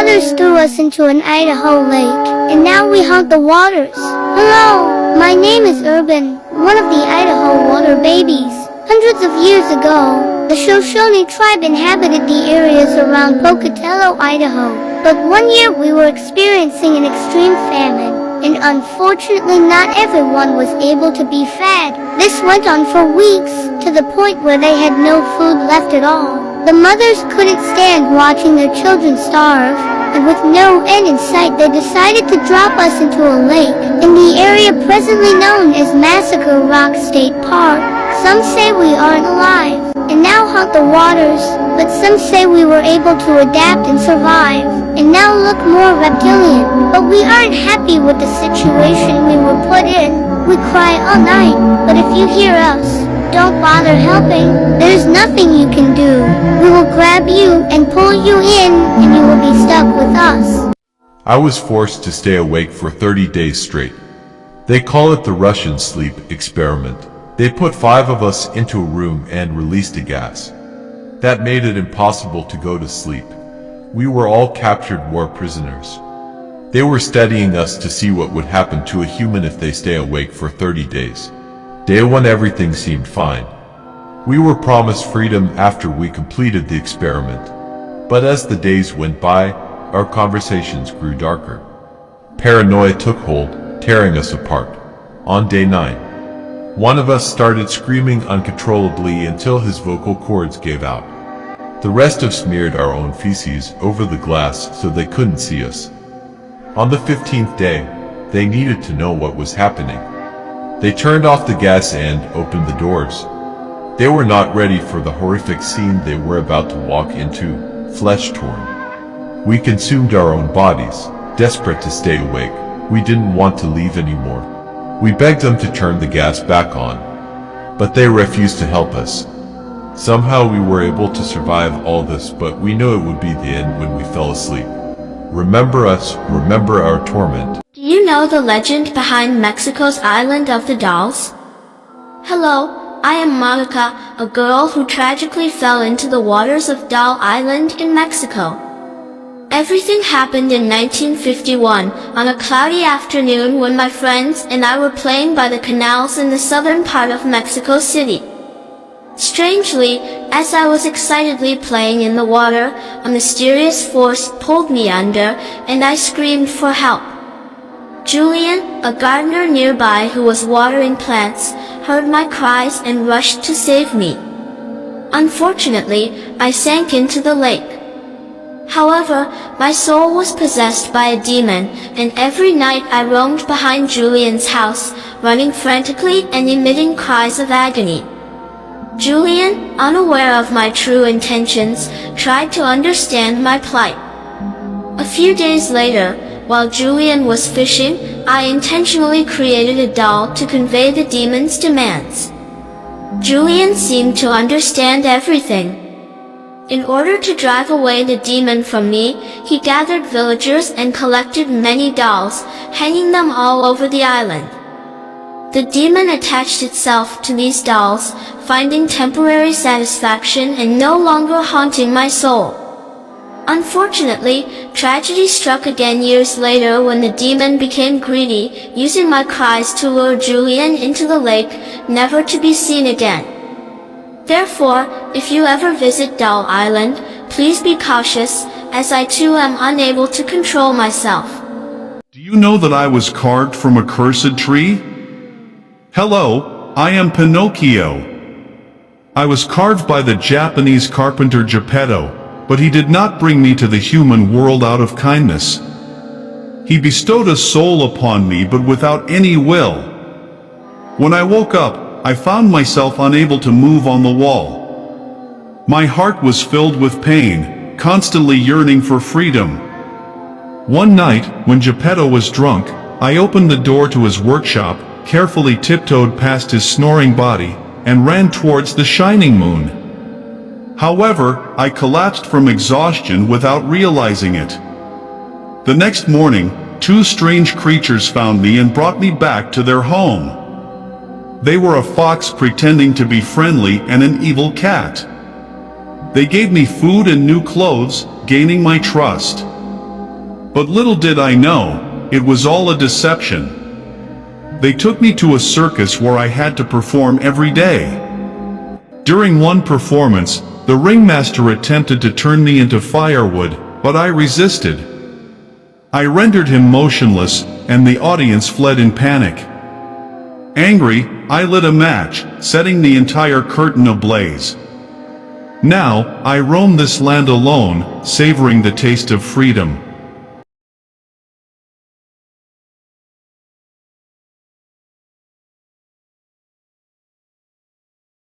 mothers threw us into an Idaho lake, and now we haunt the waters. Hello, my name is Urban, one of the Idaho water babies. Hundreds of years ago, the Shoshone tribe inhabited the areas around Pocatello, Idaho. But one year we were experiencing an extreme famine, and unfortunately not everyone was able to be fed. This went on for weeks, to the point where they had no food left at all. The mothers couldn't stand watching their children starve, and with no end in sight they decided to drop us into a lake, in the area presently known as Massacre Rock State Park. Some say we aren't alive, and now haunt the waters, but some say we were able to adapt and survive, and now look more reptilian. But we aren't happy with the situation we were put in. We cry all night, but if you hear us, don't bother helping. There's nothing you can do. We will grab you and pull you in, and you will be stuck with us. I was forced to stay awake for 30 days straight. They call it the Russian sleep experiment. They put 5 of us into a room and released a gas that made it impossible to go to sleep. We were all captured war prisoners. They were studying us to see what would happen to a human if they stay awake for 30 days. Day 1 everything seemed fine. We were promised freedom after we completed the experiment. But as the days went by, our conversations grew darker. Paranoia took hold, tearing us apart. On day 9, one of us started screaming uncontrollably until his vocal cords gave out. The rest of us smeared our own feces over the glass so they couldn't see us. On the 15th day, they needed to know what was happening. They turned off the gas and opened the doors. They were not ready for the horrific scene they were about to walk into, flesh torn. We consumed our own bodies, desperate to stay awake. We didn't want to leave anymore. We begged them to turn the gas back on, but they refused to help us. Somehow we were able to survive all this, but we knew it would be the end when we fell asleep. Remember us, remember our torment. Do you know the legend behind Mexico's Island of the Dolls? Hello, I am Monica, a girl who tragically fell into the waters of Doll Island in Mexico. Everything happened in 1951, on a cloudy afternoon when my friends and I were playing by the canals in the southern part of Mexico City. Strangely, as I was excitedly playing in the water, a mysterious force pulled me under, and I screamed for help. Julian, a gardener nearby who was watering plants, heard my cries and rushed to save me. Unfortunately, I sank into the lake. However, my soul was possessed by a demon, and every night I roamed behind Julian's house, running frantically and emitting cries of agony. Julian, unaware of my true intentions, tried to understand my plight. A few days later, while Julian was fishing, I intentionally created a doll to convey the demon's demands. Julian seemed to understand everything. In order to drive away the demon from me, he gathered villagers and collected many dolls, hanging them all over the island. The demon attached itself to these dolls, finding temporary satisfaction and no longer haunting my soul. Unfortunately, tragedy struck again years later when the demon became greedy, using my cries to lure Julian into the lake, never to be seen again. Therefore, if you ever visit Doll Island, please be cautious, as I too am unable to control myself. Do you know that I was carved from a cursed tree? Hello, I am Pinocchio. I was carved by the Japanese carpenter Geppetto, but he did not bring me to the human world out of kindness. He bestowed a soul upon me, but without any will. When I woke up, I found myself unable to move on the wall. My heart was filled with pain, constantly yearning for freedom. One night, when Geppetto was drunk, I opened the door to his workshop, carefully tiptoed past his snoring body, and ran towards the shining moon. However, I collapsed from exhaustion without realizing it. The next morning, 2 strange creatures found me and brought me back to their home. They were a fox pretending to be friendly and an evil cat. They gave me food and new clothes, gaining my trust. But little did I know, it was all a deception. They took me to a circus where I had to perform every day. During one performance, the ringmaster attempted to turn me into firewood, but I resisted. I rendered him motionless, and the audience fled in panic. Angry, I lit a match, setting the entire curtain ablaze. Now, I roam this land alone, savoring the taste of freedom.